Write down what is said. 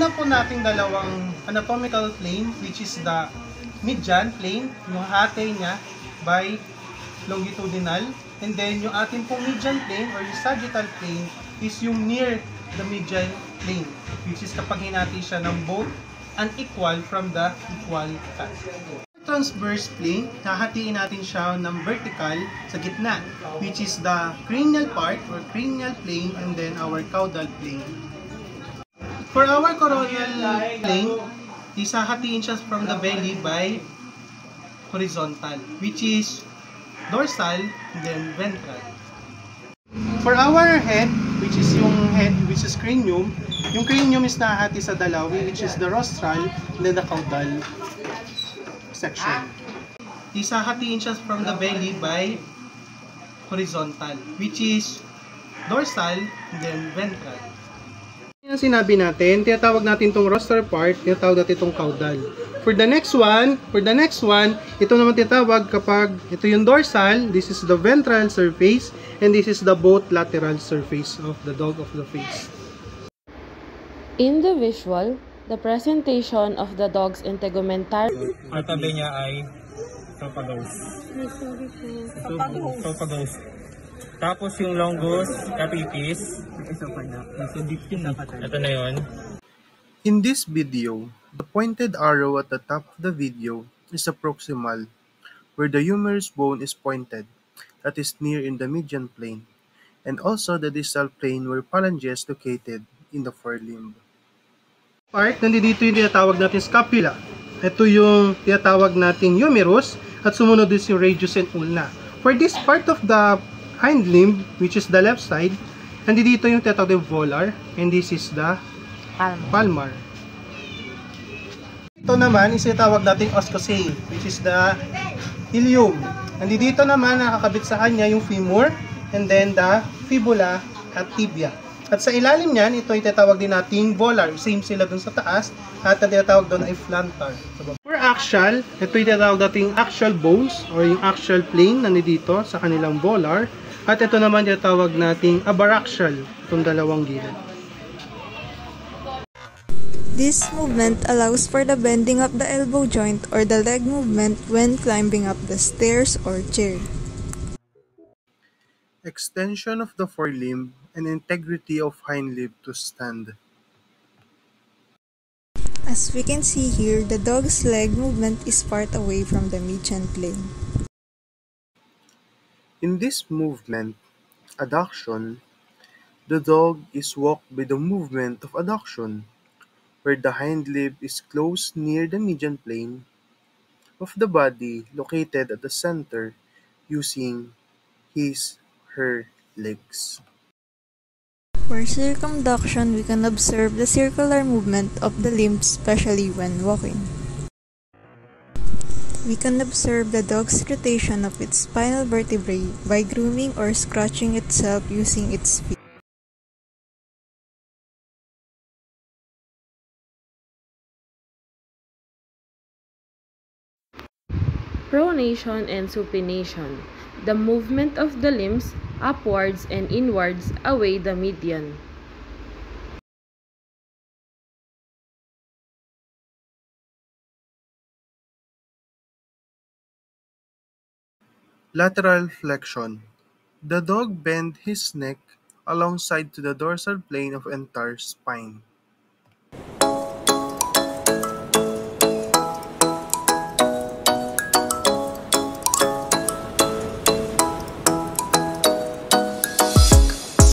una po nating dalawang anatomical plane, which is the median plane, yung hati niya by longitudinal. And then yung ating pong median plane or yung sagittal plane is yung near the median plane, which is kapag hinati siya ng both unequal from the equal side. Transverse plane, hahatiin natin siya ng vertical sa gitna, which is the cranial part or cranial plane and then our caudal plane. For our coronal plane, isahatiin siya from the belly by horizontal, which is dorsal and then ventral. For our head, which is yung head, which is cranium, yung cranium is nahati sa dalawa, which is the rostral and then the caudal section. Isahatiin siya from the belly by horizontal, which is dorsal and then ventral. Yung sinabi natin, tinatawag natin itong rostral part, tinatawag natin itong caudal. For the next one, ito naman tinatawag kapag ito yung dorsal, this is the ventral surface, and this is the both lateral surface of the dog of the face. In the visual, the presentation of the dog's integumentary Katabi niya ay Tropagos. Tropagos. Tapos yung longus, capitis. Ito na yun. In this video, the pointed arrow at the top of the video is the proximal, where the humerus bone is pointed, that is near in the median plane, and also the distal plane where phalanges located in the forelimb. Part, nandito yung tinatawag natin scapula. Ito yung tinatawag nating humerus at sumunod din yung radius and ulna. For this part of the hind limb, which is the left side, nandito yung tinatawag yung volar and this is the palmar. Ito naman is tinatawag nating ossicale, which is the ilium. Nandito naman nakakabit sa kanya yung femur and then the fibula at tibia. At sa ilalim niyan, ito ay tinatawag din nating volar. Same sila dun sa taas. At ang tinatawag doon ay plantar. For axial, ito ay tinatawag nating axial bones or yung axial plane na nandito sa kanilang volar. At ito naman tinatawag nating abaraxial, itong dalawang gilid. This movement allows for the bending of the elbow joint or the leg movement when climbing up the stairs or chair. Extension of the forelimb and integrity of hind limb to stand. As we can see here, the dog's leg movement is part away from the median plane. In this movement, adduction, the dog is walked by the movement of adduction, where the hind limb is close near the median plane of the body located at the center using her legs. For circumduction, we can observe the circular movement of the limbs, especially when walking. We can observe the dog's rotation of its spinal vertebrae by grooming or scratching itself using its feet. pronation and supination, the movement of the limbs upwards and inwards away the median. Lateral flexion. The dog bends his neck alongside to the dorsal plane of entire spine.